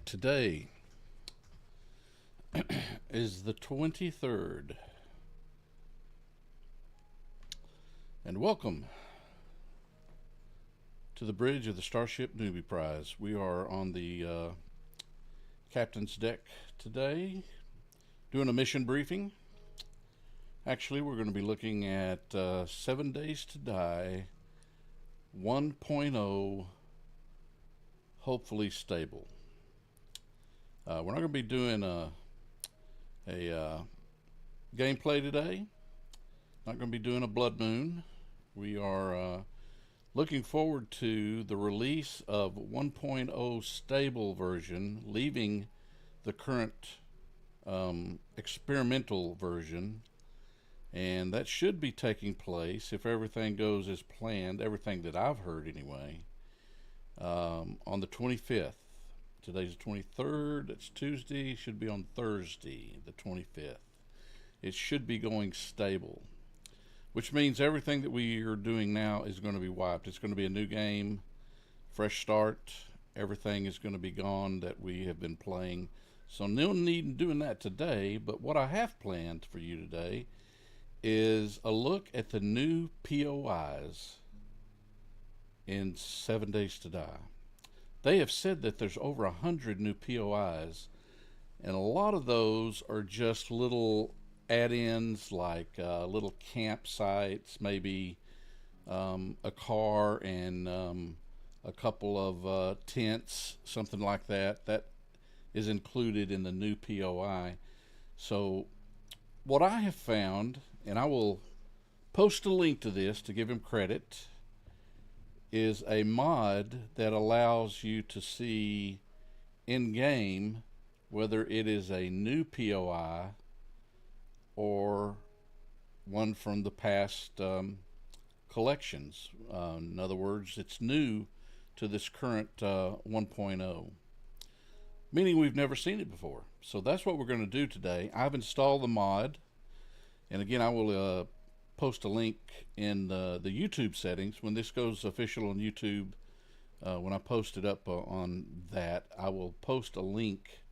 Today is the 23rd, and welcome to the bridge of the Starship Noobieprise. We are on the captain's deck today doing a mission briefing. Actually, we're going to be looking at 7 Days to Die 1.0, hopefully stable. We're not going to be doing a gameplay today. Not going to be doing a blood moon. We are looking forward to the release of 1.0 stable version, leaving the current experimental version, and that should be taking place, if everything goes as planned, everything that I've heard anyway, on the 25th. Today's the 23rd, it's Tuesday, should be on Thursday, the 25th. It should be going stable, which means everything that we are doing now is going to be wiped. It's going to be a new game, fresh start. Everything is going to be gone that we have been playing. So no need in doing that today, but what I have planned for you today is a look at the new POIs in 7 Days to Die. They have said that there's over 100 new POIs, and a lot of those are just little add-ins, like little campsites, maybe a car and a couple of tents, something like that. That is included in the new POI. So what I have found, and I will post a link to this to give him credit, is a mod that allows you to see in game whether it is a new POI or one from the past collections. In other words, it's new to this current 1.0, meaning we've never seen it before. So that's what we're going to do today. I've installed the mod, and again, I will post a link in the YouTube settings. When this goes official on YouTube, when I post it up on that, I will post a link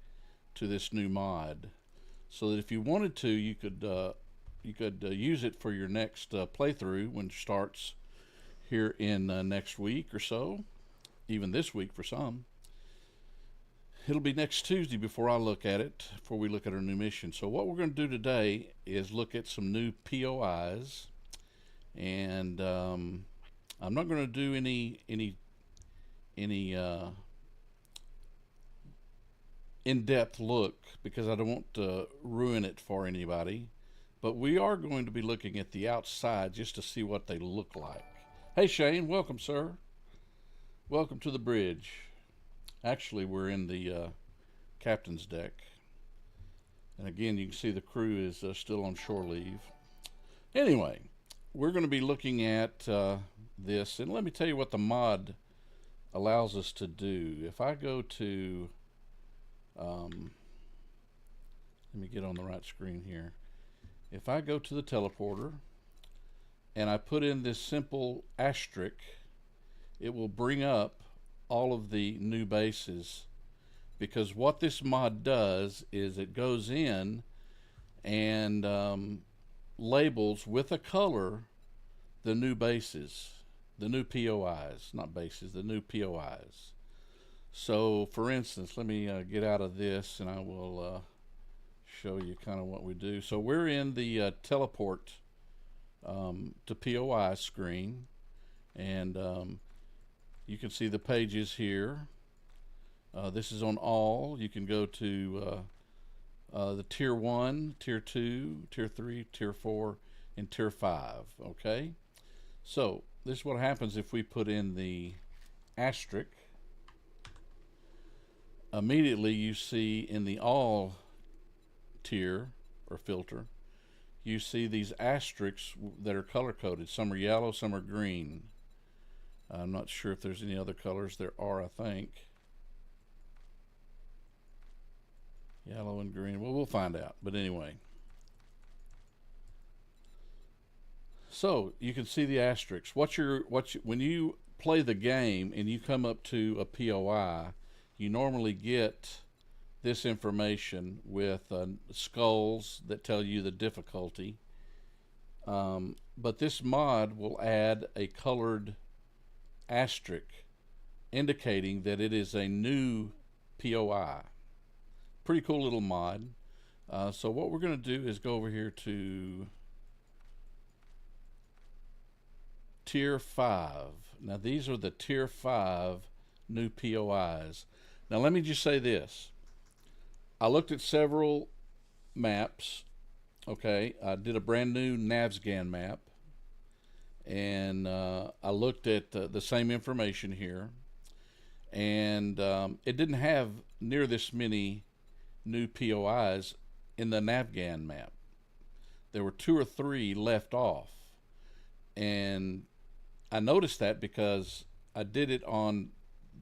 to this new mod, so that if you wanted to, you could use it for your next playthrough when it starts here in next week or so, even this week for some. It'll be next Tuesday before I look at it, before we look at our new mission. So what we're going to do today is look at some new POIs, and I'm not going to do any in-depth look because I don't want to ruin it for anybody. But we are going to be looking at the outside just to see what they look like. Hey Shane, welcome, sir. Welcome to the bridge. Actually, we're in the captain's deck, and again, you can see the crew is still on shore leave. Anyway, we're going to be looking at this, and let me tell you what the mod allows us to do. If I go to, let me get on the right screen here. If I go to the teleporter and I put in this simple asterisk, it will bring up all of the new bases, because what this mod does is it goes in and labels with a color the new bases, the new POIs, not bases, the new POIs. So for instance, let me get out of this and I will show you kind of what we do. So we're in the teleport to POI screen, and you can see the pages here. This is on all. You can go to the tier 1, tier 2, tier 3, tier 4, and tier 5. Okay? So this is what happens if we put in the asterisk. Immediately you see in the all tier or filter, you see these asterisks that are color coded. Some are yellow, some are green. I'm not sure if there's any other colors. There are, I think. Yellow and green. Well, we'll find out. But anyway. So you can see the asterisks. When you play the game and you come up to a POI, you normally get this information with skulls that tell you the difficulty. But this mod will add a colored asterisk indicating that it is a new POI. Pretty cool little mod. So what we're going to do is go over here to Tier 5. Now these are the Tier 5 new POIs. Now let me just say this. I looked at several maps. Okay, I did a brand new Navscan map, and I looked at the same information here, and it didn't have near this many new POIs in the Navscan map. There were 2 or 3 left off, and I noticed that because I did it on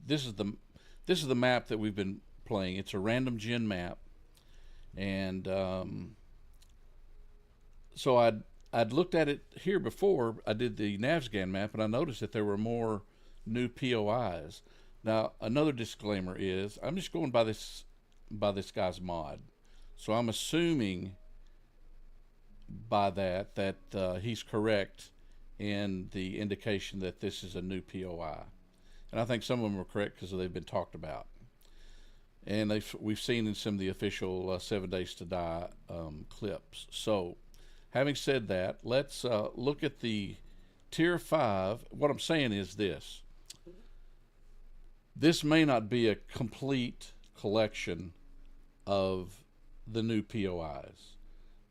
this is the map that we've been playing. It's a random gen map, and so I'd looked at it here before I did the Navscan map, and I noticed that there were more new POIs. Now, another disclaimer is I'm just going by this guy's mod, so I'm assuming by that he's correct in the indication that this is a new POI, and I think some of them are correct because they've been talked about, and we've seen in some of the official 7 Days to Die clips. So, having said that, let's look at the Tier 5. What I'm saying is this. This may not be a complete collection of the new POIs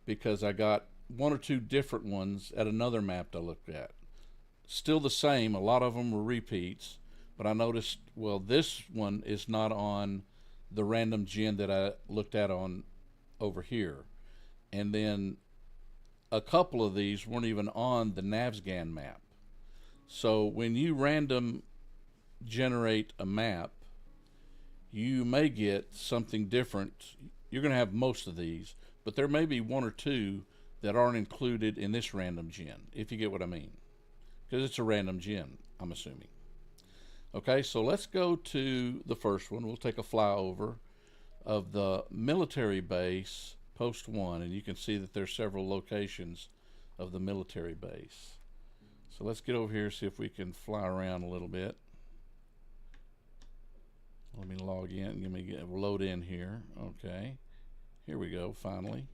because I got 1 or 2 different ones at another map I looked at. Still the same. A lot of them were repeats, but I noticed, well, this one is not on the random gen that I looked at on over here. And then a couple of these weren't even on the Navscan map. So when you random generate a map, you may get something different. You're going to have most of these, but there may be 1 or 2 that aren't included in this random gen, if you get what I mean, because it's a random gen, I'm assuming. Okay, so let's go to the first one. We'll take a flyover of the military base Post 1, and you can see that there's several locations of the military base. So let's get over here and see if we can fly around a little bit. Let me log in. Load in here. Okay, here we go. Finally.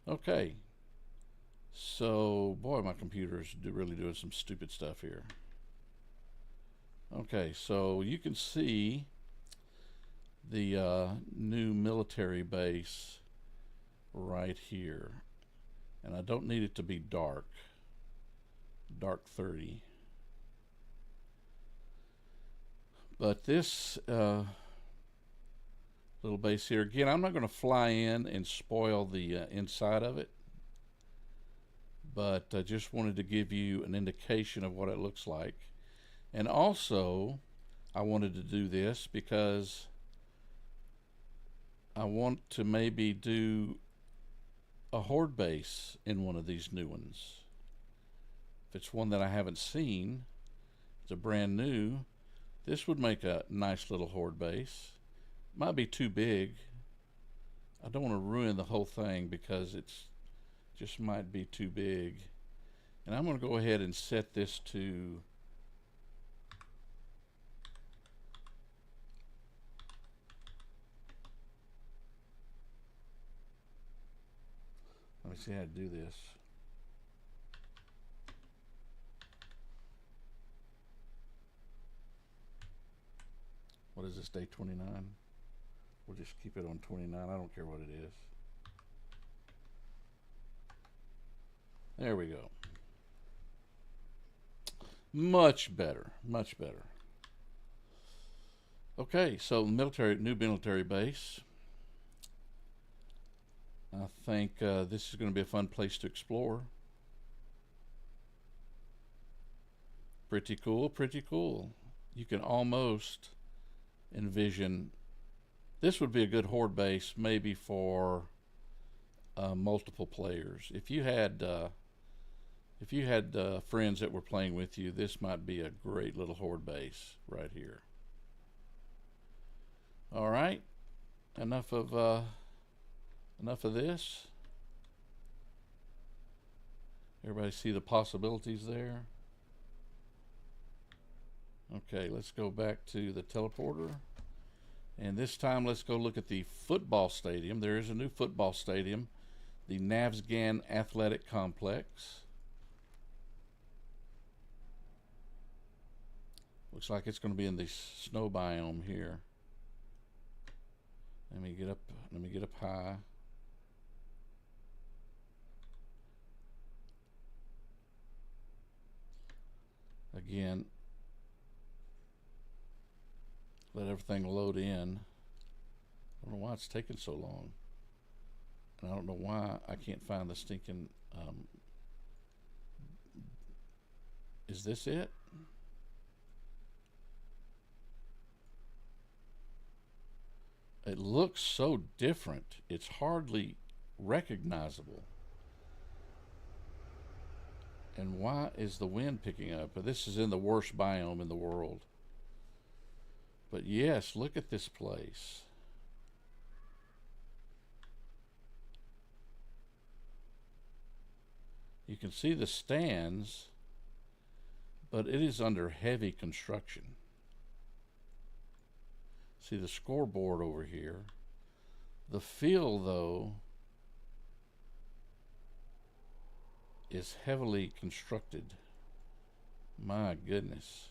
Okay. So, boy, my computer is really doing some stupid stuff here. Okay, so you can see the new military base right here, and I don't need it to be dark 30, but this little base here, again, I'm not going to fly in and spoil the inside of it, but I just wanted to give you an indication of what it looks like. And also I wanted to do this because I want to maybe do a horde base in one of these new ones. If it's one that I haven't seen, it's a brand new, this would make a nice little horde base. Might be too big. I don't want to ruin the whole thing because it's just might be too big. And I'm going to go ahead and set this to let me see how to do this. What is this, day 29? We'll just keep it on 29. I don't care what it is. There we go. Much better. Much better. Okay, so new military base. I think this is going to be a fun place to explore. Pretty cool, pretty cool. You can almost envision this would be a good horde base maybe for multiple players. If you had friends that were playing with you, this might be a great little horde base right here. All right, enough of this. Everybody see the possibilities there? Okay, let's go back to the teleporter. And this time let's go look at the football stadium. There is a new football stadium, the Navsgan Athletic Complex. Looks like it's going to be in the snow biome here. Let me get up high. Again, let everything load in. I don't know why it's taking so long. And I don't know why I can't find the stinking, is this it? It looks so different. It's hardly recognizable. And why is the wind picking up? This is in the worst biome in the world. But yes, look at this place. You can see the stands, but it is under heavy construction. See the scoreboard over here. The field, though, is heavily constructed. My goodness.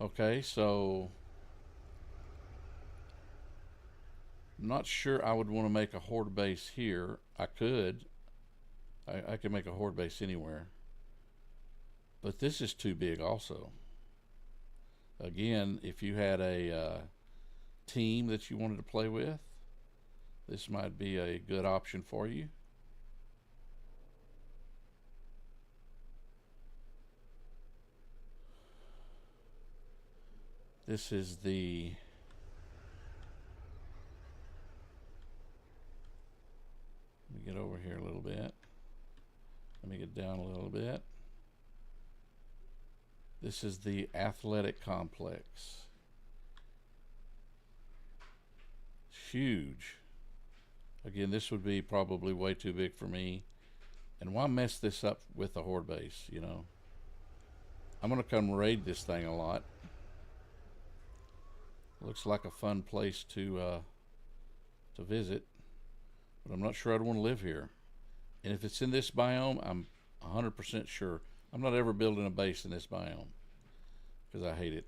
Okay, so I'm not sure I would want to make a horde base here. I could. I could make a horde base anywhere. But this is too big also. Again, if you had a team that you wanted to play with, this might be a good option for you. This is the let me get over here a little bit. Let me get down a little bit. This is the athletic complex. It's huge. Again, this would be probably way too big for me. And why mess this up with a horde base, you know? I'm going to come raid this thing a lot. Looks like a fun place to visit. But I'm not sure I'd want to live here. And if it's in this biome, I'm 100% sure. I'm not ever building a base in this biome because I hate it.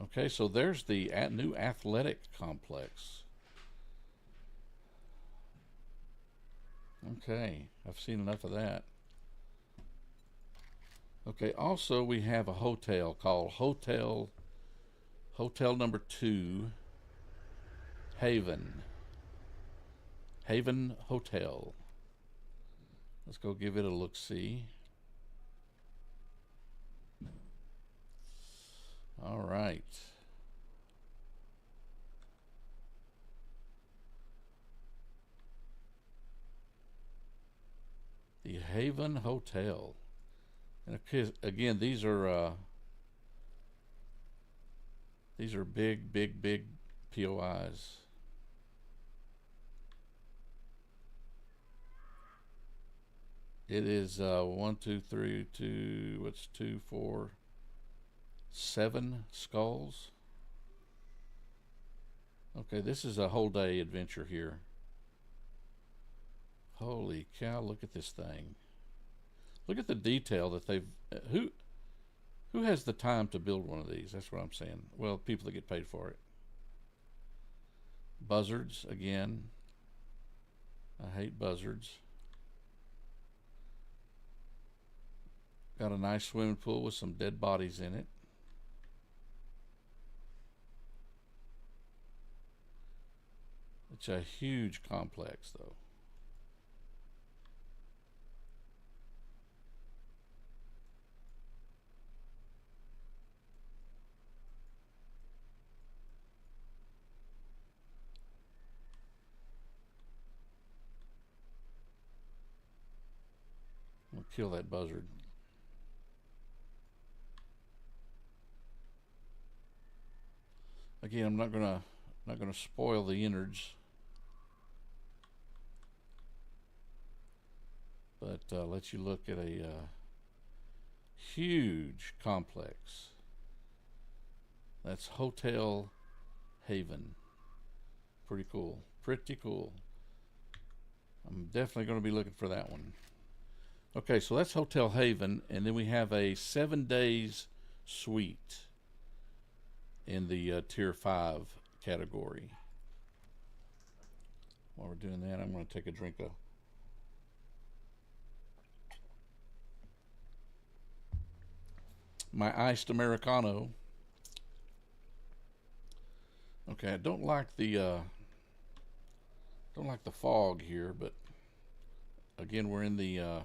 Okay, so there's the new athletic complex. Okay, I've seen enough of that. Okay, also we have a hotel called Hotel number 2 Haven Hotel. Let's go give it a look-see. All right. The Haven Hotel. And again, these are big POIs. It is 1, 2, 3, 2. What's 2, 4, 7 skulls? Okay, this is a whole day adventure here. Holy cow! Look at this thing. Look at the detail that they've. Who has the time to build one of these? That's what I'm saying. Well, people that get paid for it. Buzzards again. I hate buzzards. Got a nice swimming pool with some dead bodies in it. It's a huge complex, though. I'm gonna kill that buzzard. Again, I'm not gonna Not going to spoil the innards, but let you look at a huge complex. That's Hotel Haven. Pretty cool. Pretty cool. I'm definitely going to be looking for that one. Okay, so that's Hotel Haven, and then we have a 7 days suite in the Tier 5 category. While we're doing that, I'm going to take a drink of my iced Americano. Okay, I don't like the fog here, but again, we're in the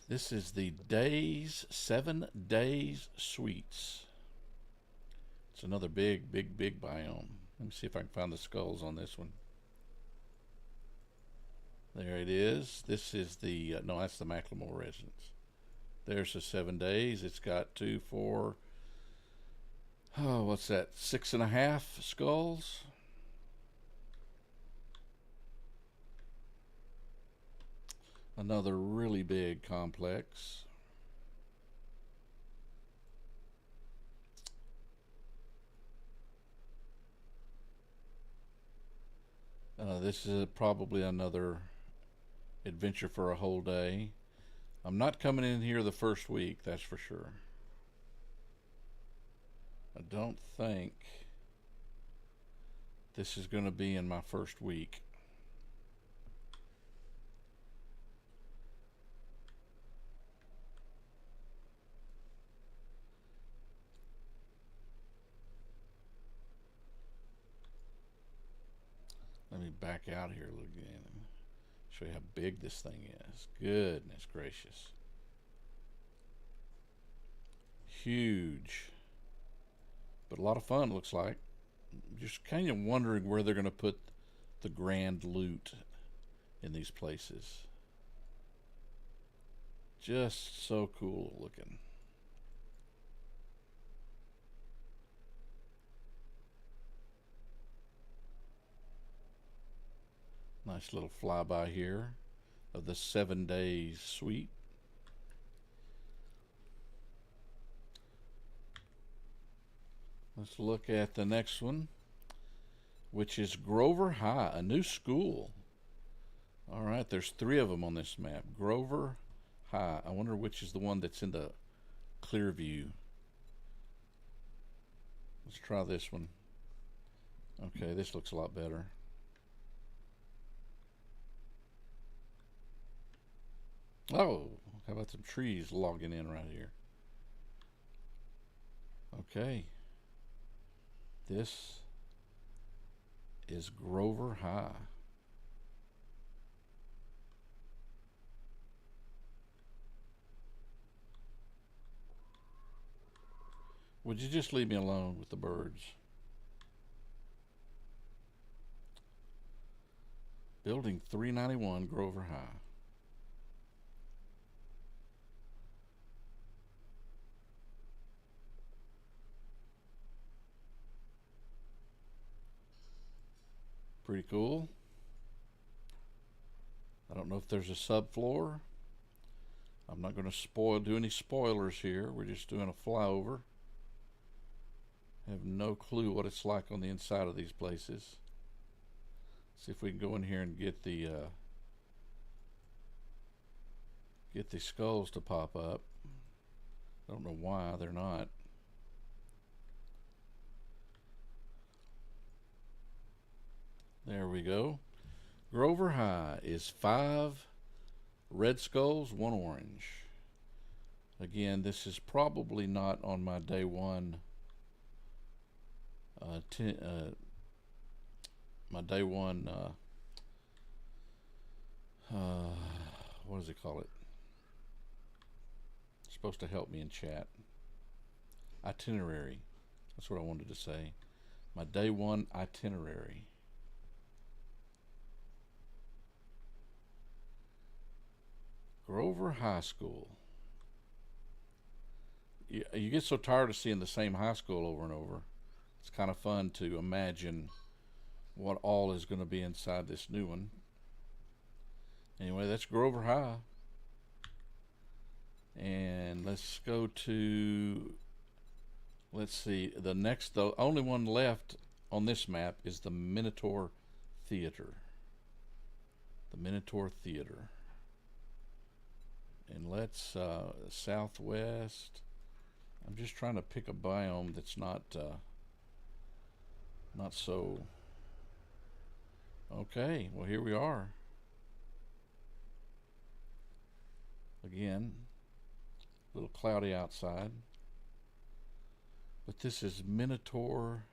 this is the 7 days suites. It's another big biome. Let me see if I can find the skulls on this one. There it is. This is the no, that's the Macklemore residence. There's the 7 days. It's got 2, 4. Oh, what's that? 6.5 skulls. Another really big complex. This is probably another adventure for a whole day. I'm not coming in here the first week, that's for sure. I don't think this is going to be in my first week. Let me back out here a little bit and show you how big this thing is. Goodness gracious. Huge. But a lot of fun, looks like. Just kind of wondering where they're going to put the grand loot in these places. Just so cool looking. Nice little flyby here of the 7 days suite. Let's look at the next one, which is Grover High, a new school. All right, there's 3 of them on this map. Grover High. I wonder which is the one that's in the clear view. Let's try this one. Okay, this looks a lot better. Oh, how about some trees logging in right here? Okay. This is Grover High. Would you just leave me alone with the birds? Building 391, Grover High. Pretty cool. I don't know if there's a subfloor. I'm not going to do any spoilers here. We're just doing a flyover. Have no clue what it's like on the inside of these places. See if we can go in here and get the skulls to pop up. I don't know why they're not. There we go. Grover High is 5 red skulls, 1 orange. Again, this is probably not on my day 1 my day 1 what does it call it? It's supposed to help me in chat. Itinerary. That's what I wanted to say. My day 1 itinerary. Grover High School. You get so tired of seeing the same high school over and over. It's kind of fun to imagine what all is going to be inside this new one. Anyway, that's Grover High. And let's go to, let's see, the only one left on this map is the Minotaur Theater. The Minotaur Theater. And let's, southwest. I'm just trying to pick a biome that's not so. Okay, well, here we are. Again, a little cloudy outside. But this is Minotaur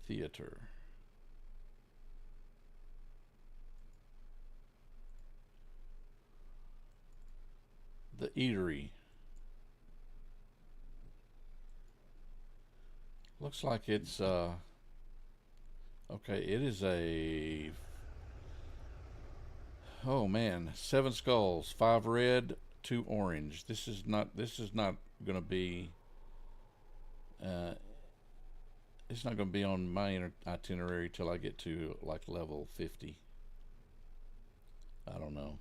Theater. The Eatery. Looks like it's, okay, it is a, oh man, 7 skulls, 5 red, 2 orange. This is not going to be, it's not going to be on my itinerary till I get to like level 50. I don't know.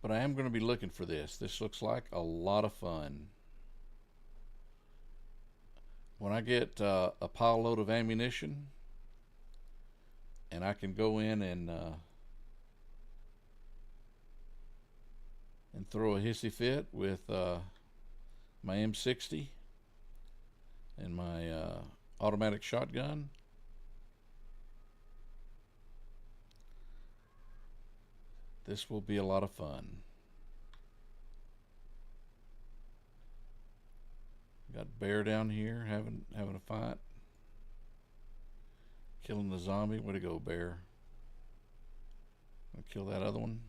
But I am going to be looking for this. This looks like a lot of fun. When I get a pile load of ammunition, and I can go in and throw a hissy fit with my M60 and my automatic shotgun. This will be a lot of fun. Got bear down here having a fight. Killing the zombie. Way to go, bear. I'll kill that other one.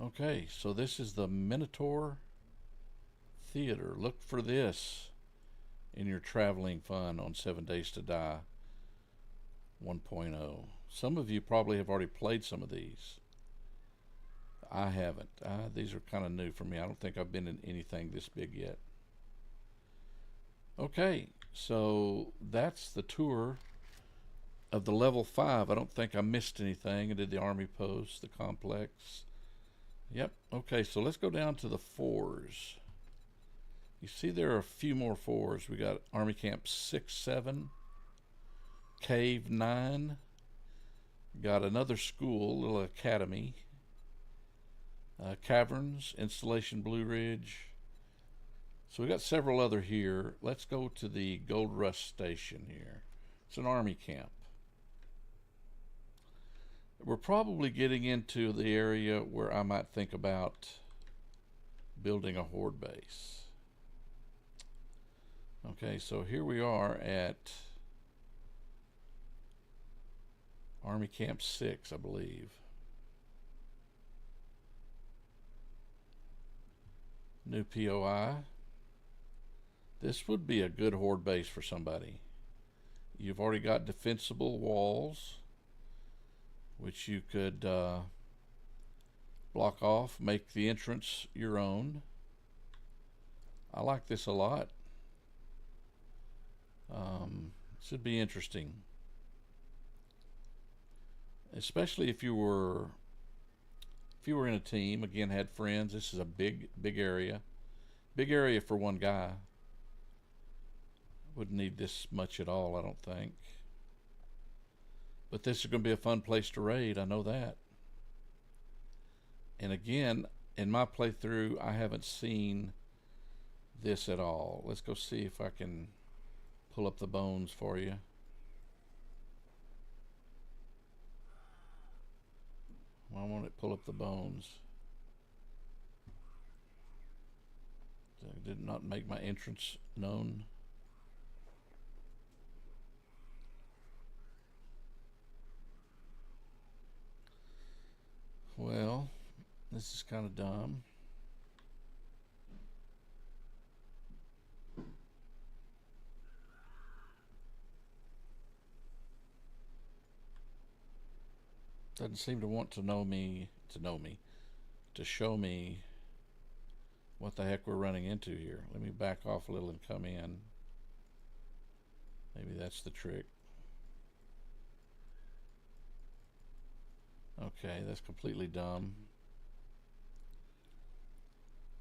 Okay, so this is the Minotaur Theater. Look for this in your traveling fun on 7 Days to Die 1.0. Some of you probably have already played some of these. I haven't. These are kind of new for me. I don't think I've been in anything this big yet. Okay, so that's the tour of the level 5. I don't think I missed anything. I did the army post, the complex. Yep. Okay, so let's go down to the 4s. You see there are a few more 4s. We got Army Camp 6, 7, Cave 9. Got another school, little academy. Caverns, Installation Blue Ridge. So we got several other here. Let's go to the Gold Rush Station here. It's an army camp. We're probably getting into the area where I might think about building a horde base. Okay, so here we are at Army Camp 6, I believe. New POI. This would be a good horde base for somebody. You've already got defensible walls, which you could block off, make the entrance your own. I like this a lot. Should be interesting, especially if you were in a team. Again, had friends. This is a big area for one guy. Wouldn't need this much at all, I don't think. But this is going to be a fun place to raid, I know that. And again, in my playthrough, I haven't seen this at all. Let's go see if I can pull up the bones for you. Why won't it pull up the bones? Did not make my entrance known. Well, this is kind of dumb. Doesn't seem to want to know me, to show me what the heck we're running into here. Let me back off a little and come in. Maybe that's the trick. Okay, that's completely dumb.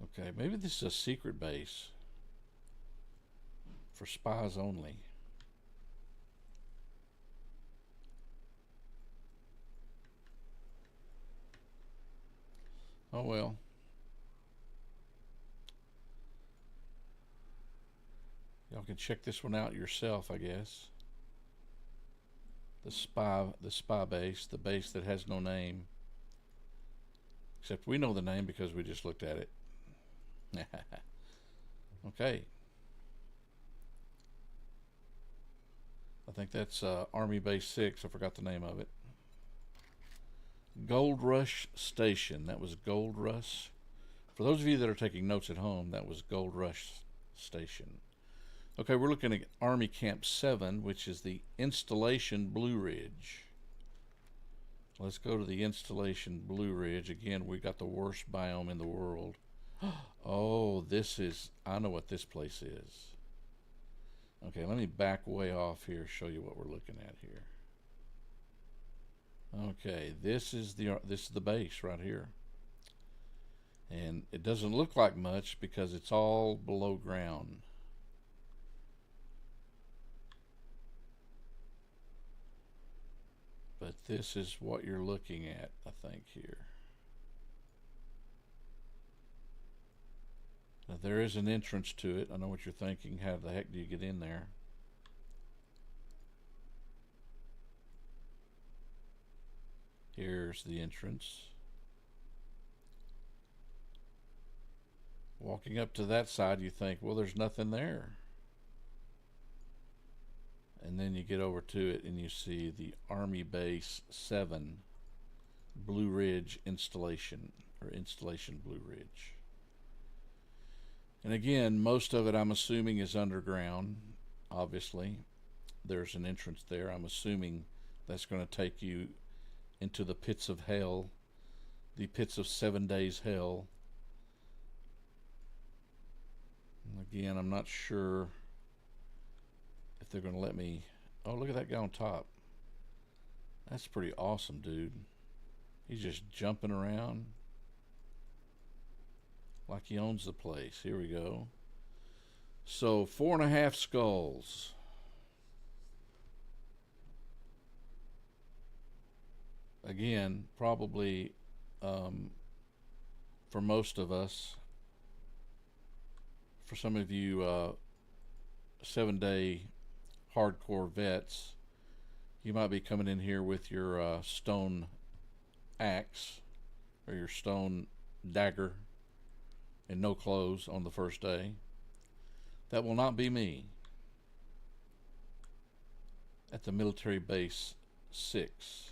Okay, maybe this is a secret base for spies only. Oh well. Y'all can check this one out yourself, I guess. The spy base, the base that has no name. Except we know the name because we just looked at it. Okay. I think that's Army Base 6. I forgot the name of it. Gold Rush Station. That was Gold Rush. For those of you that are taking notes at home, that was Gold Rush Station. Okay, we're looking at Army Camp 7, which is the Installation Blue Ridge. Let's go to the Installation Blue Ridge. Again, we got the worst biome in the world. Oh, I know what this place is. Okay, let me back way off here, show you what we're looking at here. Okay, this is the base right here. And it doesn't look like much because it's all below ground. But this is what you're looking at, I think, here. Now, there is an entrance to it. I know what you're thinking. How the heck do you get in there? Here's the entrance. Walking up to that side, you think, well, there's nothing there. And then you get over to it and you see the Army Base 7 Blue Ridge Installation, or Installation Blue Ridge. And again, most of it I'm assuming is underground. Obviously, there's an entrance there. I'm assuming that's going to take you into the pits of hell, the pits of 7 days hell. And again, I'm not sure if they're going to let me. Oh, look at that guy on top. That's pretty awesome, dude. He's just jumping around like he owns the place. Here we go. So 4.5 skulls. Again, probably for most of us, for some of you 7-day hardcore vets, you might be coming in here with your stone axe or your stone dagger and no clothes on the first day. That will not be me at the military base 6.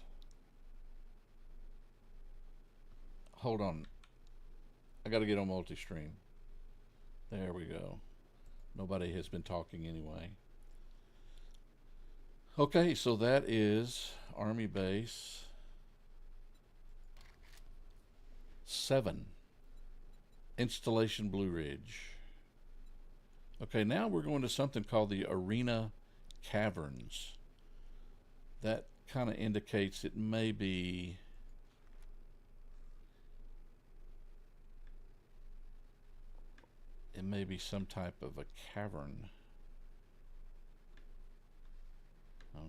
Hold on, I gotta get on multi-stream. There we go. Nobody has been talking anyway. Okay, so that is Army Base 7, Installation Blue Ridge. Okay, now we're going to something called the Arena Caverns. That kind of indicates it may be some type of a cavern.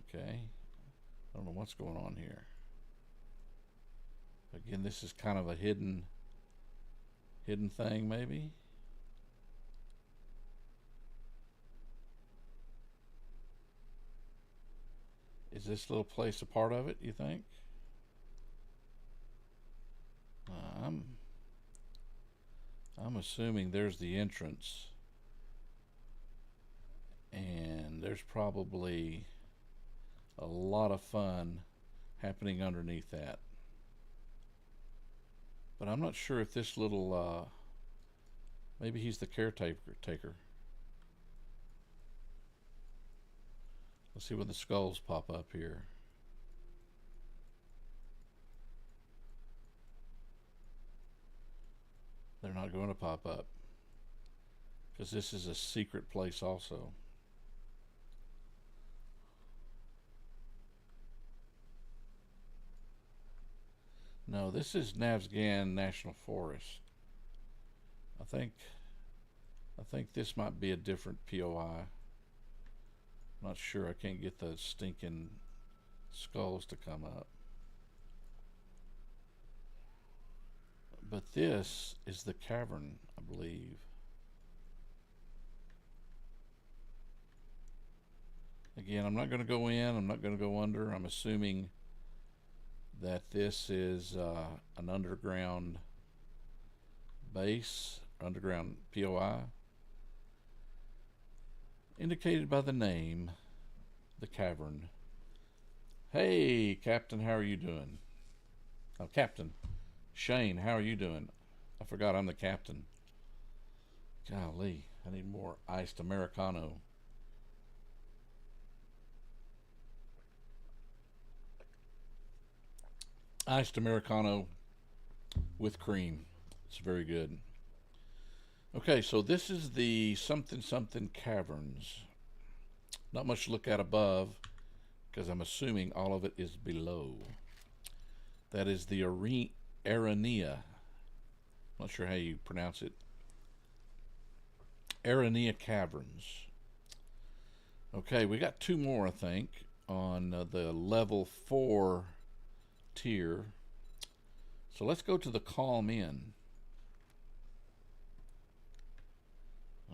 Okay, I don't know what's going on here. Again, this is kind of a hidden thing, maybe. Is this little place a part of it, you think? I'm assuming there's the entrance, and there's probably a lot of fun happening underneath that. But I'm not sure if this little maybe he's the caretaker. Let's see when the skulls pop up here. not going to pop up because this is a secret place also. No, this is Navsgan National Forest. I think this might be a different POI. Not sure. I can't get the stinking skulls to come up. But this is the cavern, I believe. Again, I'm not going to go in. I'm not going to go under. I'm assuming that this is an underground base, underground POI, indicated by the name, the cavern. Hey, Captain, how are you doing? Oh, Captain Shane, how are you doing? I forgot I'm the captain. Golly, I need more iced Americano. Iced Americano with cream. It's very good. Okay, so this is the something something caverns. Not much to look at above because I'm assuming all of it is below. That is the Aranea. Not sure how you pronounce it. Aranea Caverns. Okay, we got two more, I think, on the level 4 tier. So let's go to the Calm Inn.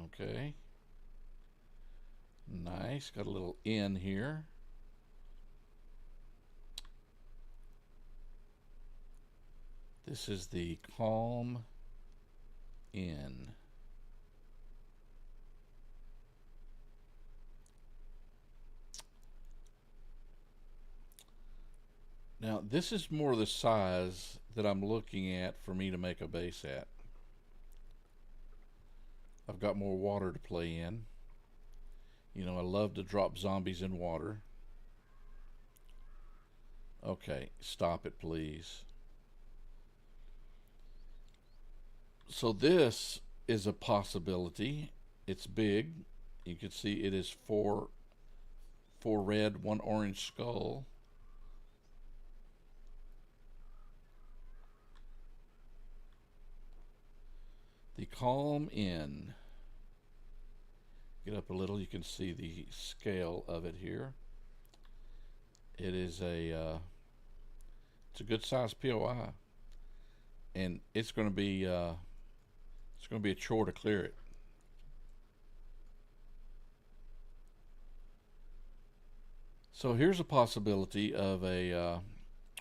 Okay. Nice. Got a little inn here. This is the Calm Inn. Now, this is more the size that I'm looking at for me to make a base at. I've got more water to play in. You know, I love to drop zombies in water. Okay, stop it, please. So this is a possibility. It's big. You can see it is four red, 1 orange skull. The Calm Inn. Get up a little, you can see the scale of it here. It is it's a good sized POI, and it's going to be a chore to clear it. So here's a possibility of a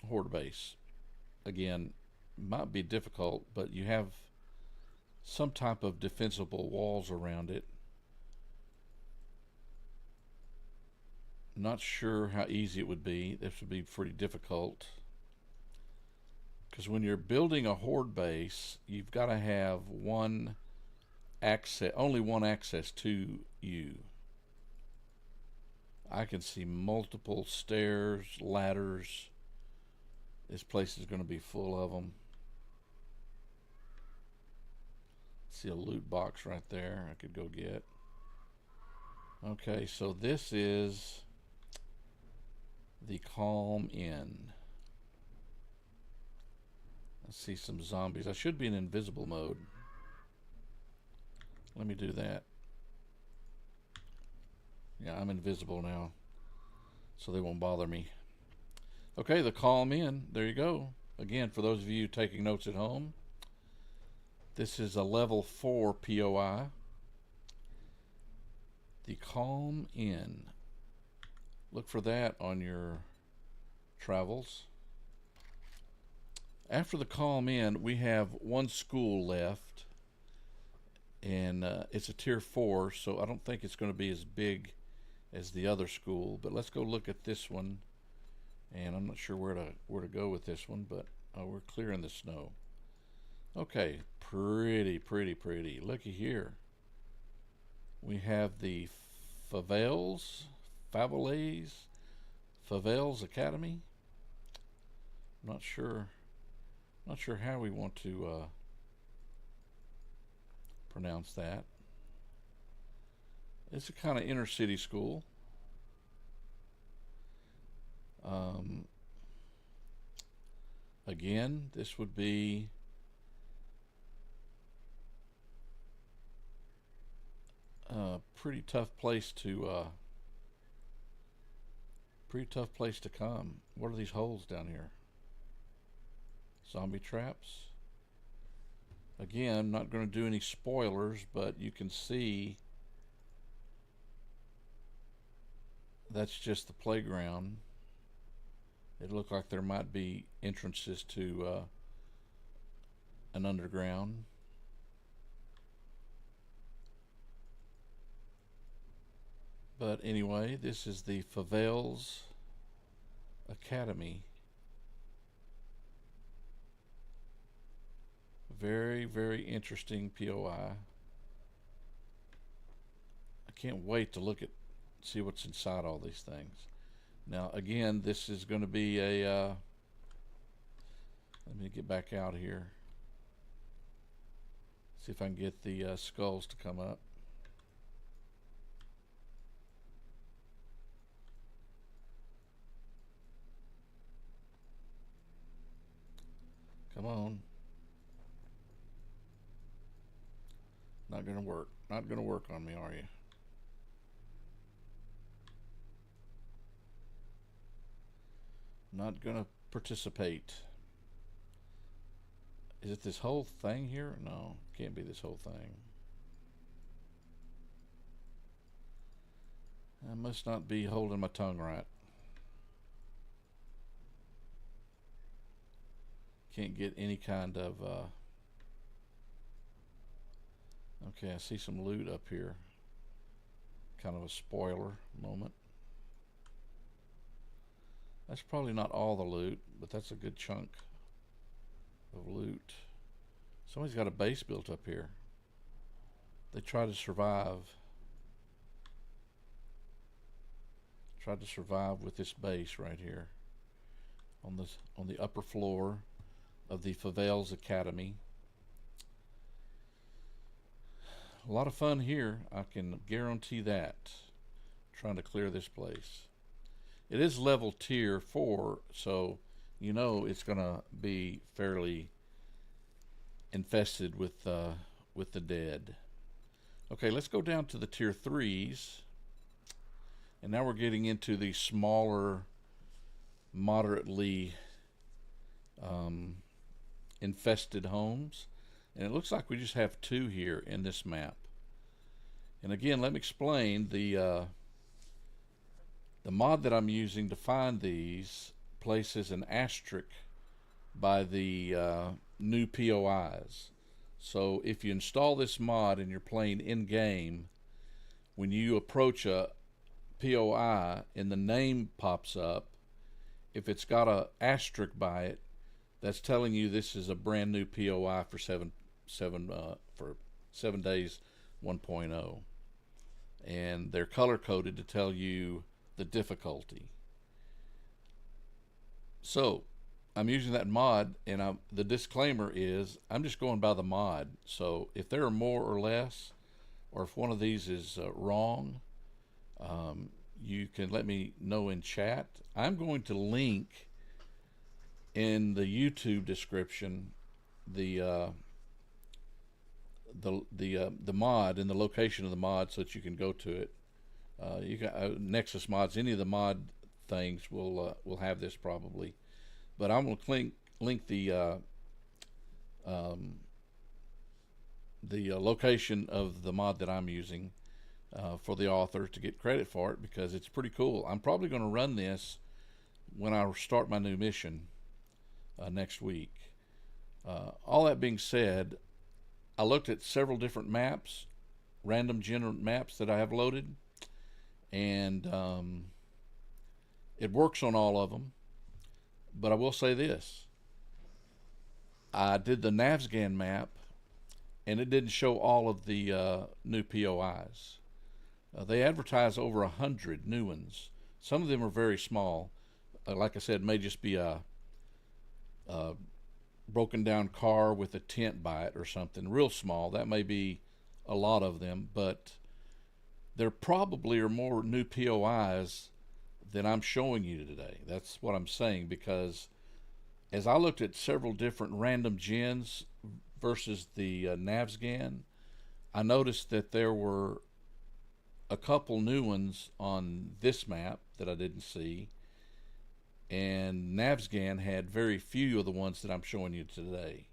horde base. Again, might be difficult, but you have some type of defensible walls around it. Not sure how easy it would be. This would be pretty difficult, because when you're building a horde base, you've got to have only one access to you. I can see multiple stairs, ladders. This place is going to be full of them. See a loot box right there I could go get. Okay, so this is the Calm Inn. I see some zombies. I should be in invisible mode. Let me do that. Yeah, I'm invisible now, so they won't bother me. Okay, the Calm Inn. There you go. Again, for those of you taking notes at home, this is a level 4 POI. The Calm Inn. Look for that on your travels. After the Calm Inn, we have one school left, and it's a tier 4, so I don't think it's going to be as big as the other school. But let's go look at this one, and I'm not sure where to go with this one, but we're clearing the snow. Okay, pretty. Looky here. We have the Favels Academy. Not sure how we want to pronounce that. It's a kind of inner city school. Again, this would be a pretty tough place to come. What are these holes down here? Zombie traps. Again, I'm not going to do any spoilers, but you can see that's just the playground. It looked like there might be entrances to an underground. But anyway, this is the Favels Academy. Very, very interesting POI. I can't wait to see what's inside all these things. Now, again, this is going to be a, let me get back out here. See if I can get the skulls to come up. Come on. Not going to work. Not going to work on me, are you? Not going to participate. Is it this whole thing here? No, can't be this whole thing. I must not be holding my tongue right. Can't get any kind of okay, I see some loot up here. Kind of a spoiler moment. That's probably not all the loot, but that's a good chunk of loot. Somebody's got a base built up here. They tried to survive. Tried to survive with this base right here on the upper floor of the Favels Academy. A lot of fun here, I can guarantee that. Trying to clear this place. It is level tier 4, so you know it's gonna be fairly infested with the dead. Okay, let's go down to the tier 3s, and now we're getting into the smaller, moderately infested homes, and it looks like we just have 2 here in this map. And again, let me explain the mod that I'm using to find these places an asterisk by the new POIs. So if you install this mod and you're playing in game, when you approach a POI and the name pops up, if it's got a asterisk by it, that's telling you this is a brand new POI for 7 days 1.0, and they're color coded to tell you the difficulty. So I'm using that mod, and the disclaimer is I'm just going by the mod. So if there are more or less, or if one of these is wrong, you can let me know in chat. I'm going to link in the YouTube description the mod and the location of the mod so that you can go to it. You can Nexus mods, any of the mod things will have this probably, but I'm going to link the location of the mod that I'm using for the author to get credit for it, because it's pretty cool. I'm probably going to run this when I start my new mission next week. All that being said, I looked at several different maps, random generated maps that I have loaded, and it works on all of them. But I will say this: I did the Navscan map, and it didn't show all of the new POIs. They advertise over 100 new ones. Some of them are very small. Like I said, it may just be a broken down car with a tent by it or something real small. That may be a lot of them, but there probably are more new POIs than I'm showing you today. That's what I'm saying, because as I looked at several different random gens versus the Navscan, I noticed that there were a couple new ones on this map that I didn't see, and Navscan had very few of the ones that I'm showing you today.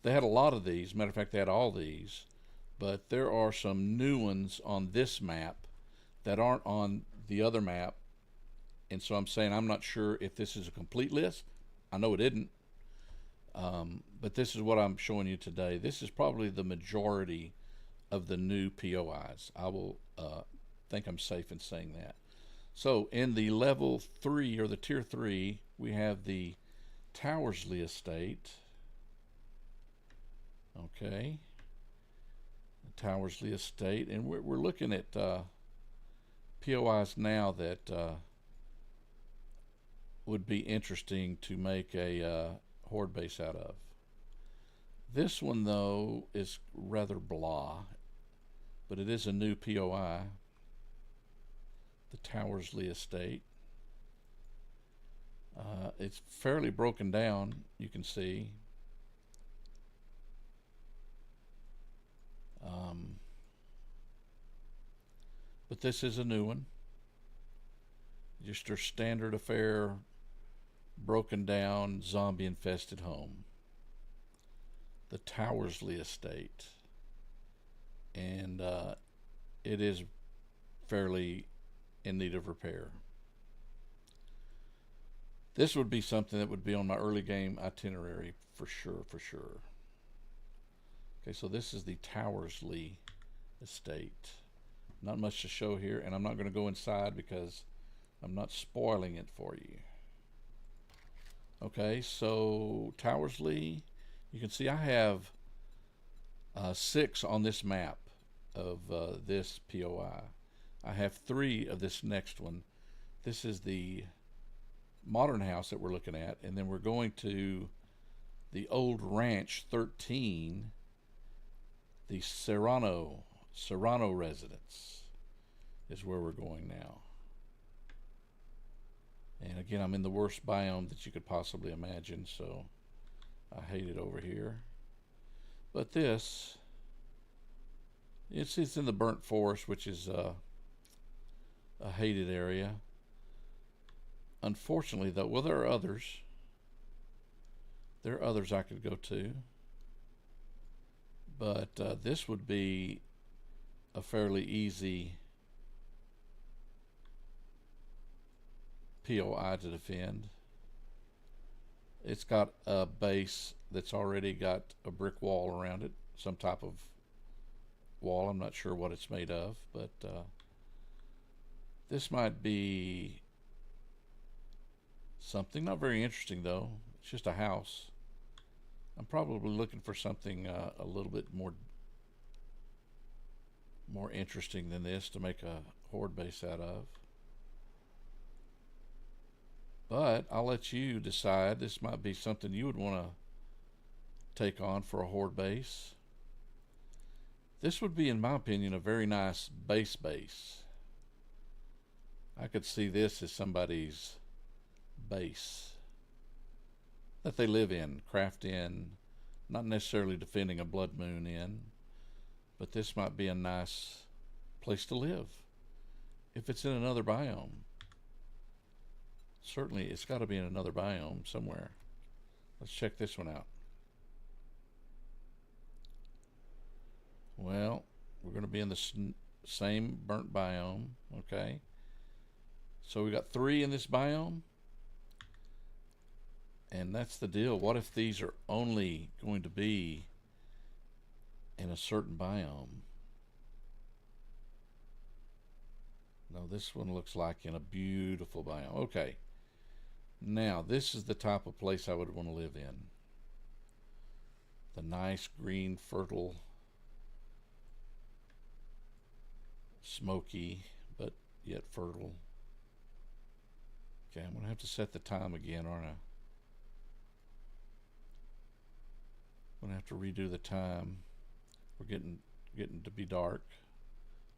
They had a lot of these. Matter of fact, they had all these, but there are some new ones on this map that aren't on the other map, and so I'm saying I'm not sure if this is a complete list. I know it isn't, but this is what I'm showing you today. This is probably the majority of the new POIs. I will think I'm safe in saying that. So in the level 3 or the tier 3, we have the Towersley Estate. Okay, the Towersley Estate, and we're looking at POIs now that would be interesting to make a horde base out of. This one, though, is rather blah, but it is a new POI, the Towersley Estate. It's fairly broken down, you can see. But this is a new one. Just your standard affair, broken down, zombie infested home. The Towersley Estate. And it is fairly in need of repair. This would be something that would be on my early game itinerary for sure, for sure. Okay, so this is the Towersley Estate. Not much to show here, and I'm not going to go inside because I'm not spoiling it for you. Okay, so Towersley, you can see I have 6 on this map of this POI. I have 3 of this next one. This is the modern house that we're looking at, and then we're going to the old ranch 13, the Serrano residence is where we're going now. And again, I'm in the worst biome that you could possibly imagine, so I hate it over here. But this, it's in the burnt forest, which is a hated area. Unfortunately, though, well, there are others. There are others I could go to. But this would be a fairly easy POI to defend. It's got a base that's already got a brick wall around it, some type of wall. I'm not sure what it's made of, but this might be something not very interesting, though. It's just a house. I'm probably looking for something a little bit more interesting than this to make a horde base out of. But I'll let you decide. This might be something you would want to take on for a horde base. This would be, in my opinion, a very nice base. I could see this as somebody's base that they live in, craft in, not necessarily defending a blood moon in, but this might be a nice place to live if it's in another biome. Certainly it's got to be in another biome somewhere. Let's check this one out. Well, we're going to be in the same burnt biome. Okay, so we got 3 in this biome, and that's the deal. What if these are only going to be in a certain biome? No, this one looks like in a beautiful biome. Okay, now this is the type of place I would want to live in. The nice green, fertile, smoky, but yet fertile. Okay, I'm going to have to set the time again, aren't I? I'm going to have to redo the time. We're getting getting to be dark.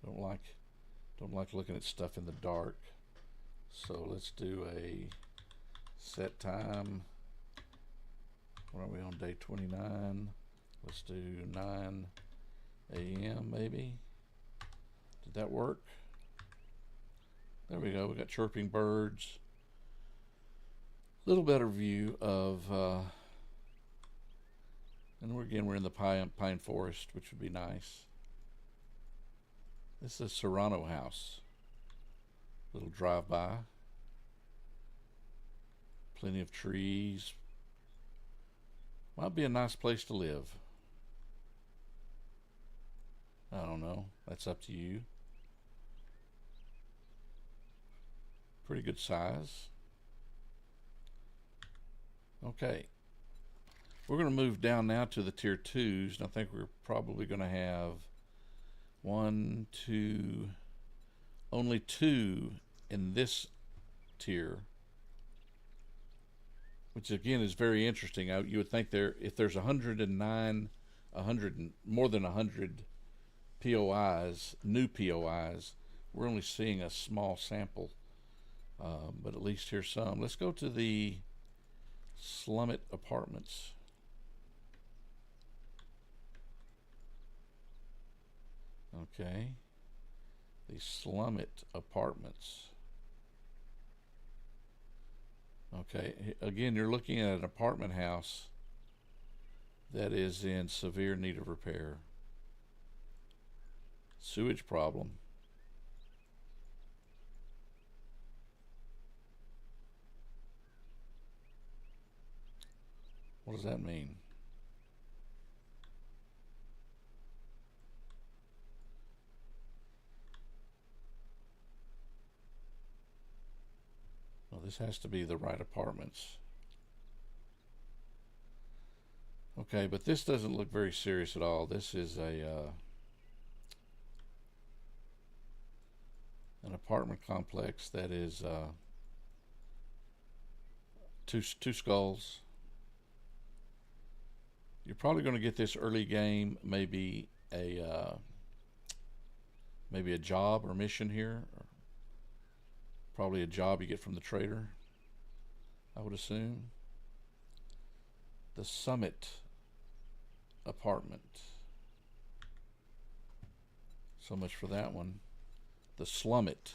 Don't like looking at stuff in the dark. So let's do a set time. What are we on, day 29? Let's do 9 a.m. maybe. Did that work? There we go. We got chirping birds. Little better view of, and we're in the pine forest, which would be nice. This is a Serrano house. Little drive-by. Plenty of trees. Might be a nice place to live. I don't know. That's up to you. Pretty good size. Okay. We're going to move down now to the tier 2s, and I think we're probably going to have only 2 in this tier, which again is very interesting. You would think if there's 109, more than 100 POIs, new POIs, we're only seeing a small sample, but at least here's some. Let's go to the Slummet Apartments. Okay, the Slummet Apartments. Okay, again, you're looking at an apartment house that is in severe need of repair. Sewage problem. What does that mean? Well, this has to be the right apartments. Okay, but this doesn't look very serious at all. This is an apartment complex that is two skulls. You're probably going to get this early game, maybe a job or mission here. Probably a job you get from the trader, I would assume. The Summit Apartment. So much for that one. The Slummet.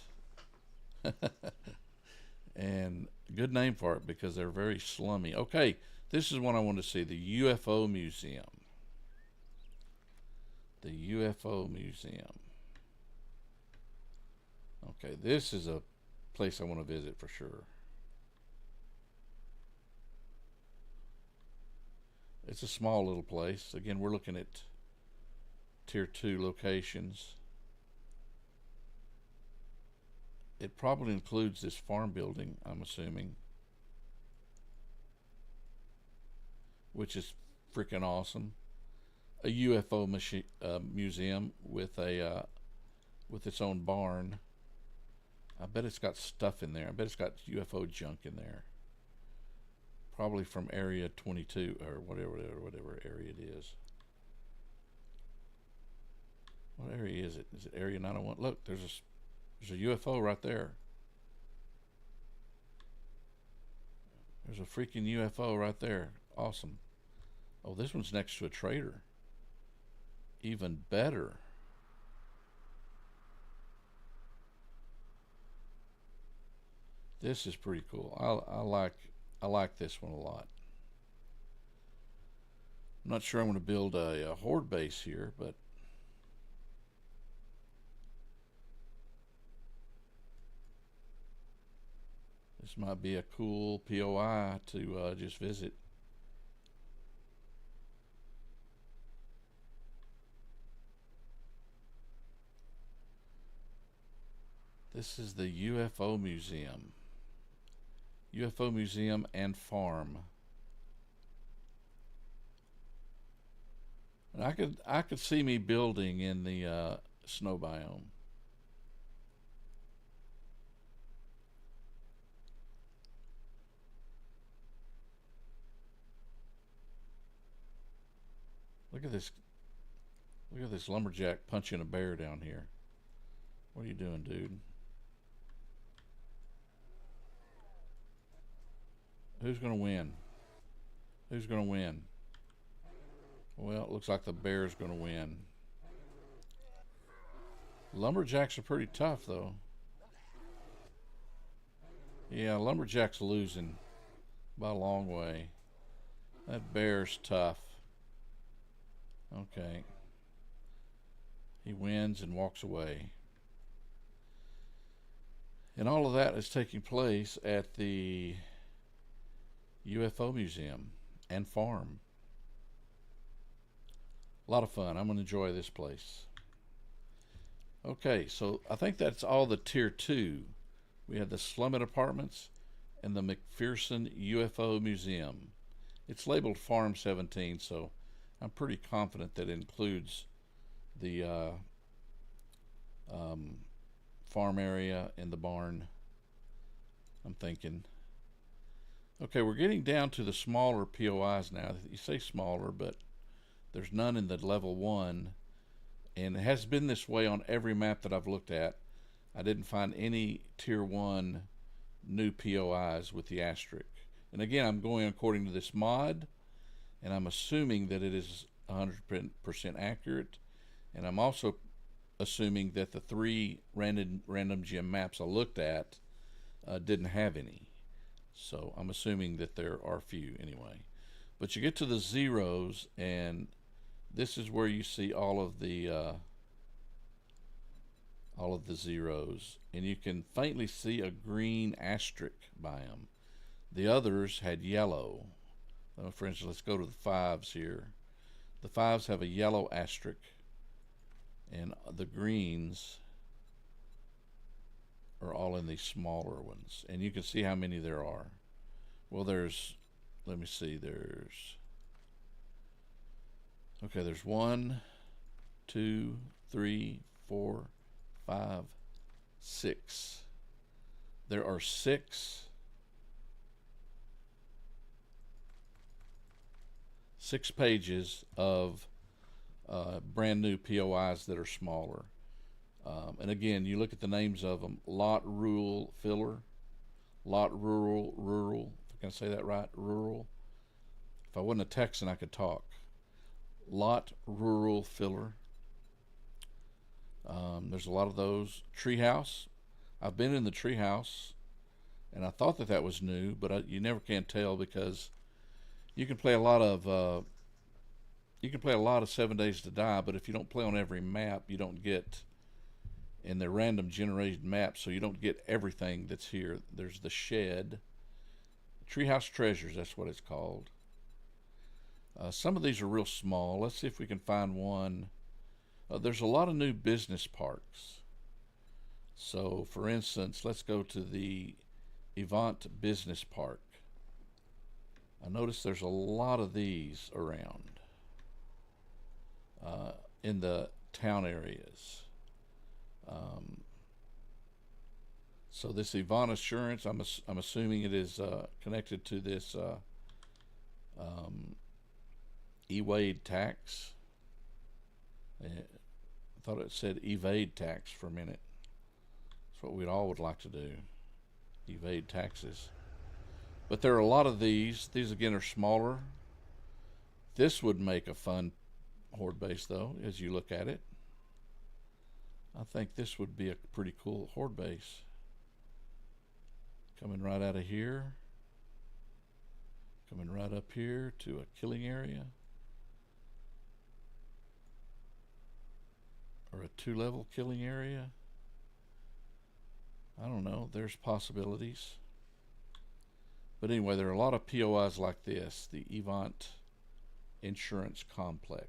And good name for it because they're very slummy. Okay, this is one I want to see. The UFO Museum. The UFO Museum. Okay, this is a place I want to visit for sure. It's a small little place. Again, we're looking at tier 2 locations. It probably includes this farm building, I'm assuming, which is freaking awesome. A UFO museum with its own barn. I bet it's got stuff in there. I bet it's got UFO junk in there. Probably from Area 22 or whatever area it is. What area is it? Is it Area 901? Look, there's a UFO right there. There's a freaking UFO right there. Awesome. Oh, this one's next to a trader. Even better. This is pretty cool. I like this one a lot. I'm not sure I'm going to build a horde base here, but this might be a cool POI to just visit. This is the UFO Museum. UFO Museum and Farm. And I could see me building in the snow biome. Look at this. Look at this lumberjack punching a bear down here. What are you doing, dude? Who's going to win? Who's going to win? Well, it looks like the bear's going to win. Lumberjacks are pretty tough, though. Yeah, lumberjack's losing by a long way. That bear's tough. Okay. He wins and walks away. And all of that is taking place at the UFO Museum and Farm. A lot of fun. I'm going to enjoy this place. Okay, so I think that's all the Tier 2. We had the Slummit Apartments and the McPherson UFO Museum. It's labeled Farm 17, so I'm pretty confident that it includes the farm area and the barn, I'm thinking. Okay, we're getting down to the smaller POIs now. You say smaller, but there's none in the level 1, and it has been this way on every map that I've looked at. I didn't find any Tier 1 new POIs with the asterisk. And again, I'm going according to this mod, and I'm assuming that it is 100% accurate, and I'm also assuming that the 3 random gem maps I looked at didn't have any. So I'm assuming that there are few anyway. But you get to the zeros, and this is where you see all of the zeros, and you can faintly see a green asterisk by them. The others had yellow. For instance, let's go to the 5s here. The 5s have a yellow asterisk, and the greens are all in these smaller ones. And you can see how many there are. Well, let me see, there's 1, 2, 3, 4, 5, 6. There are 6 pages of brand new POIs that are smaller. And again, you look at the names of them: Lot Rural Filler, Lot Rural. Can I say that right? Rural. If I wasn't a Texan, I could talk. Lot Rural Filler. There's a lot of those. Treehouse. I've been in the treehouse, and I thought that was new, but you never can tell, because you can play a lot of 7 Days to Die, but if you don't play on every map, you don't get, and they're random generated maps, so you don't get everything that's here. There's the Shed. Treehouse Treasures, that's what it's called. Some of these are real small. Let's see if we can find one. There's a lot of new business parks. So, for instance, let's go to the Evant Business Park. I notice there's a lot of these around in the town areas. So this Evant Assurance, I'm assuming it is connected to this E-Wade tax. I thought it said evade tax for a minute. That's what we all would like to do, evade taxes. But there are a lot of these. These again are smaller. This would make a fun horde base, though, as you look at it. I think this would be a pretty cool horde base. Coming right out of here. Coming right up here to a killing area. Or a 2-level killing area. I don't know. There's possibilities. But anyway, there are a lot of POIs like this. The Evant Insurance Complex.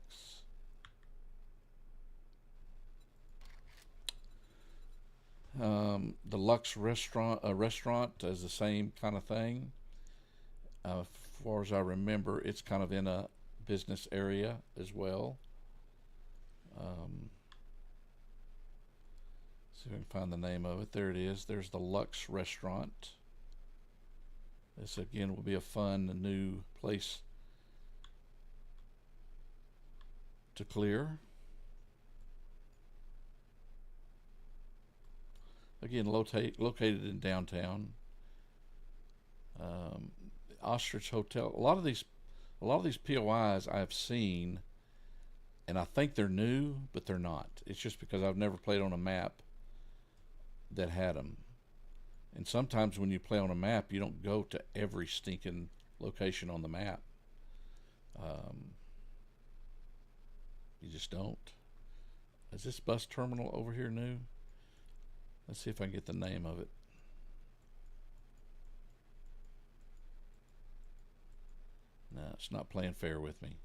The Lux restaurant is the same kind of thing. As far as I remember, it's kind of in a business area as well. See if I can find the name of it. There it is. There's the Lux restaurant. This again will be a fun new place to clear. Again, located in downtown. Um, Ostrich Hotel. A lot of these POIs I've seen, and I think they're new, but they're not. It's just because I've never played on a map that had them. And sometimes when you play on a map, you don't go to every stinking location on the map. Um, you just don't. Is this bus terminal over here new? Let's see if I can get the name of it. No, it's not playing fair with me.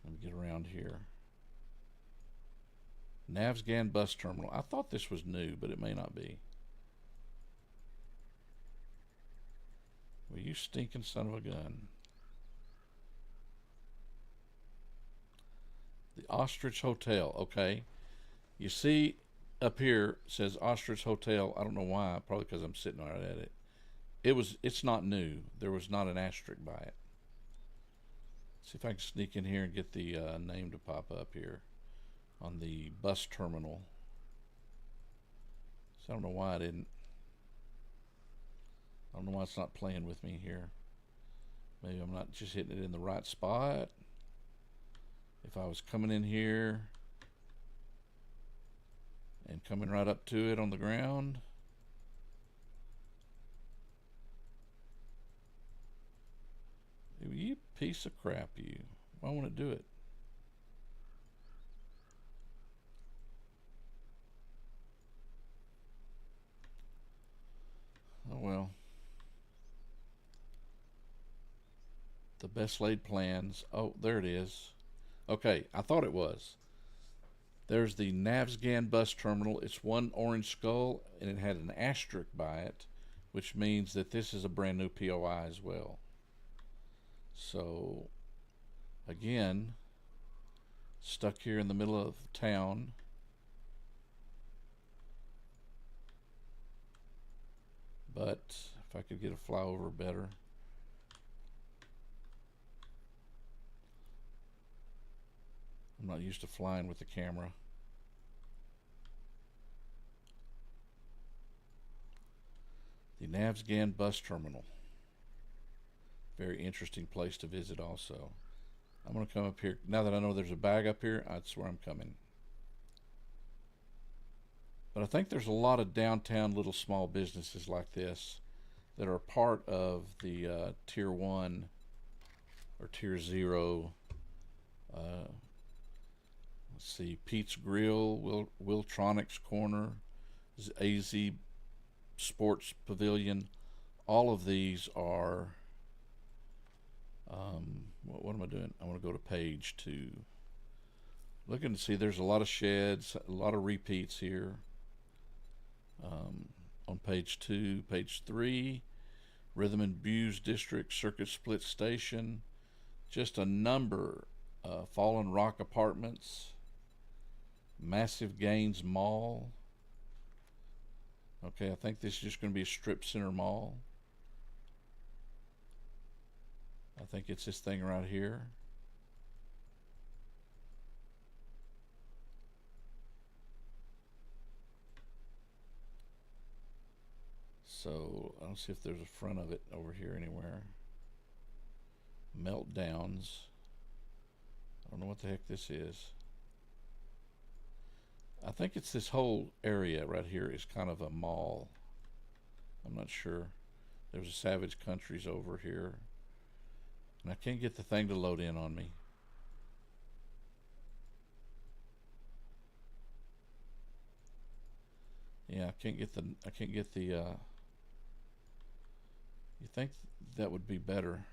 Let me get around here. Navsgan Bus Terminal. I thought this was new, but it may not be. Well, you stinking son of a gun. The Ostrich Hotel. Okay. You see up here it says Ostrich Hotel. I don't know why. Probably because I'm sitting right at it. It's not new. There was not an asterisk by it. See if I can sneak in here and get the name to pop up here on the bus terminal. So I don't know why I didn't. I don't know why it's not playing with me here. Maybe I'm not just hitting it in the right spot. If I was coming in here and coming right up to it on the ground. You piece of crap, you. Why won't it do it? Oh well. The best laid plans. Oh, there it is. Okay, I thought it was. There's the Navsgan bus terminal. It's one orange skull, and it had an asterisk by it, which means that this is a brand new POI as well. So, again, stuck here in the middle of town. But if I could get a flyover better. I'm not used to flying with the camera. The Navsgan bus terminal. Very interesting place to visit also. I'm going to come up here. Now that I know there's a bag up here, that's where I'm coming. But I think there's a lot of downtown little small businesses like this that are part of the Tier 1 or Tier 0. Let's see, Pete's Grill, Wiltronics Corner, AZ Sports Pavilion. All of these are... what am I doing? I want to go to page 2. Looking to see there's a lot of sheds, a lot of repeats here. On page 2, page 3, Rhythm and Blues District, Circuit Split Station, just a number, Fallen Rock Apartments, Massive Gains Mall. Okay, I think this is just going to be a strip center mall. I think it's this thing right here. So I don't see if there's a front of it over here anywhere. Meltdowns. I don't know what the heck this is. I think it's this whole area right here is kind of a mall. I'm not sure. There's a Savage Countries over here. And I can't get the thing to load in on me. Yeah, I can't get the you think that would be better.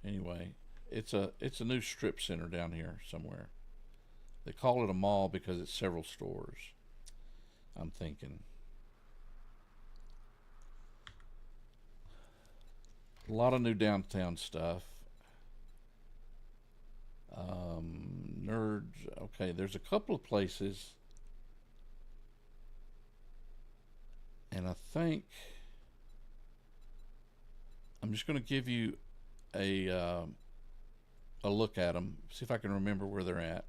Anyway, it's a new strip center down here somewhere. They call it a mall because it's several stores. I'm thinking. A lot of new downtown stuff. Nerds. Okay, there's a couple of places, and I think I'm just going to give you a look at them. See if I can remember where they're at.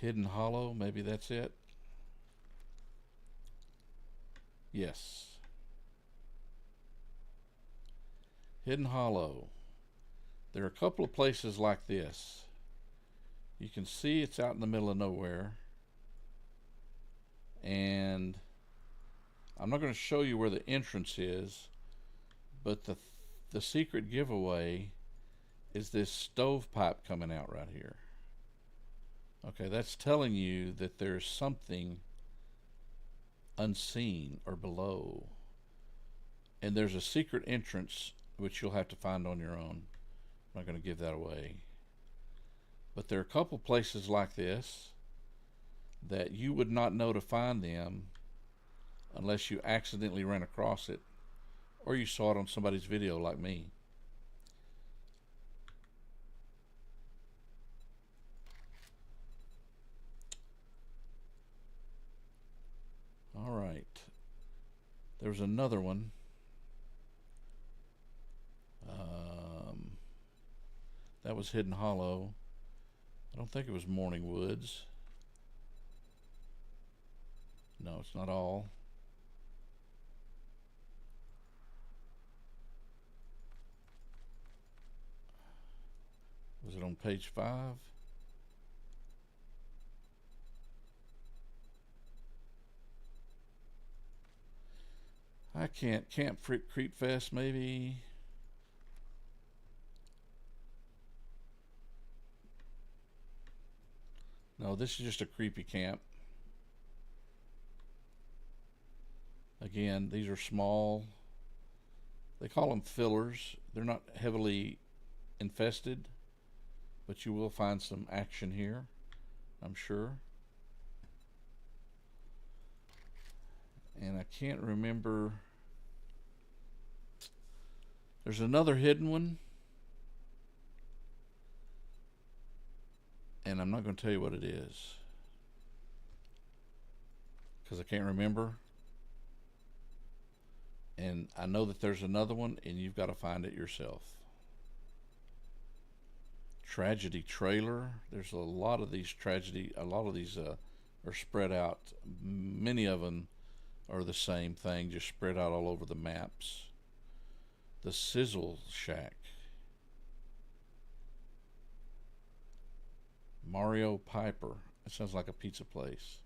Hidden Hollow, maybe that's it. Yes. Hidden Hollow. There are a couple of places like this. You can see it's out in the middle of nowhere. And I'm not going to show you where the entrance is, but the secret giveaway is this stovepipe coming out right here. Okay, that's telling you that there's something unseen or below. And there's a secret entrance which you'll have to find on your own. I'm not going to give that away. But there are a couple places like this that you would not know to find them unless you accidentally ran across it or you saw it on somebody's video like me. All right. There's another one. That was Hidden Hollow. I don't think it was Morning Woods. No, it's not all. Was it on page 5? I can't. Camp Creep Fest, maybe. No, this is just a creepy camp. Again, these are small. They call them fillers. They're not heavily infested, but you will find some action here, I'm sure. And I can't remember. There's another hidden one. And I'm not going to tell you what it is because I can't remember. And I know that there's another one, and you've got to find it yourself. Tragedy trailer. There's a lot of these are spread out. Many of them are the same thing, just spread out all over the maps. The Sizzle Shack. Mario Piper. That sounds like a pizza place.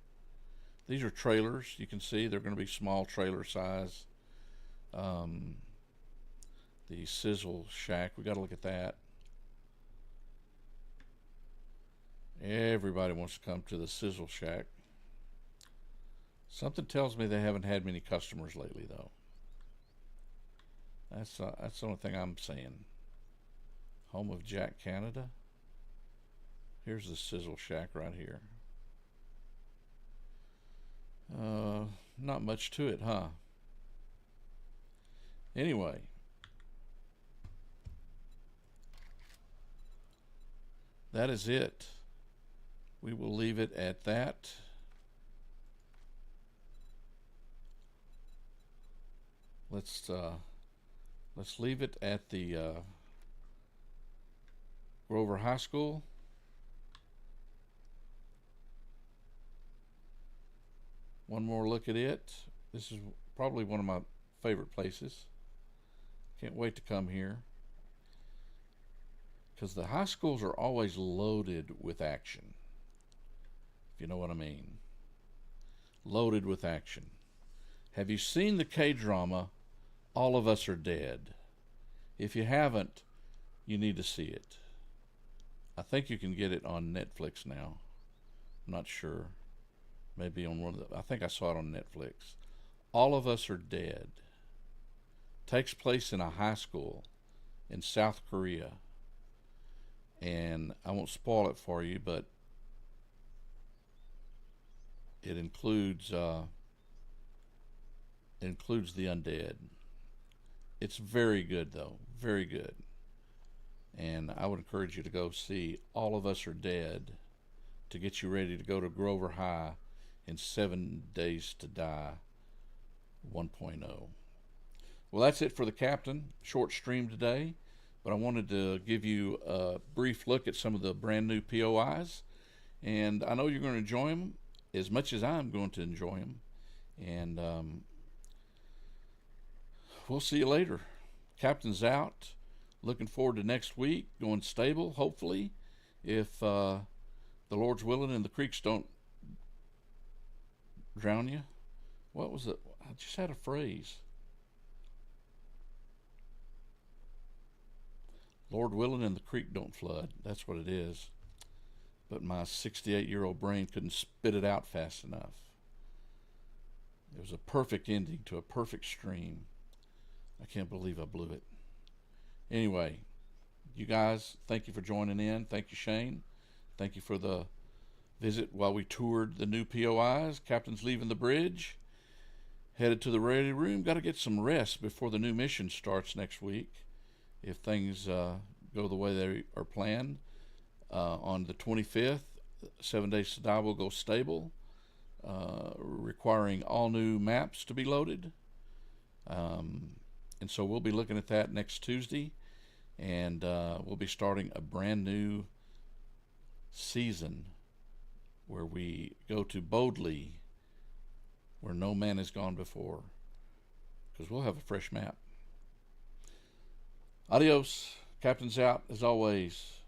These are trailers. You can see they're going to be small trailer size. The Sizzle Shack. We got to look at that. Everybody wants to come to the Sizzle Shack. Something tells me they haven't had many customers lately, though. That's the only thing I'm saying. Home of Jack Canada. Here's the Sizzle Shack right here. Not much to it, huh? Anyway. That is it. We will leave it at that. Let's leave it at the Grover High School. One more look at it. This is probably one of my favorite places. Can't wait to come here. Because the high schools are always loaded with action. If you know what I mean. Loaded with action. Have you seen the K-drama, All of Us Are Dead? If you haven't, you need to see it. I think you can get it on Netflix now. I'm not sure. Maybe on one of the... I think I saw it on Netflix. All of Us Are Dead. Takes place in a high school in South Korea. And I won't spoil it for you, but it includes the undead. It's very good, though. Very good. And I would encourage you to go see All of Us Are Dead to get you ready to go to Grover High in 7 Days to Die 1.0. Well, that's it for the Captain. Short stream today, but I wanted to give you a brief look at some of the brand new POIs and I know you're going to enjoy them as much as I'm going to enjoy them. And we'll see you later. Captain's out. Looking forward to next week. Going stable, hopefully, if the Lord's willing and the creeks don't drown you. What was it? I just had a phrase. Lord willing and the creek don't flood. That's what it is. But my 68-year-old brain couldn't spit it out fast enough. It was a perfect ending to a perfect stream. I can't believe I blew it. Anyway, you guys, thank you for joining in. Thank you, Shane. Thank you for the visit while we toured the new POIs. Captain's leaving the bridge. Headed to the ready room. Got to get some rest before the new mission starts next week. If things go the way they are planned. On the 25th, 7 Days to Die will go stable, requiring all new maps to be loaded. And so we'll be looking at that next Tuesday, and we'll be starting a brand new season where we go to Boldly, where no man has gone before, because we'll have a fresh map. Adios. Captain's out as always.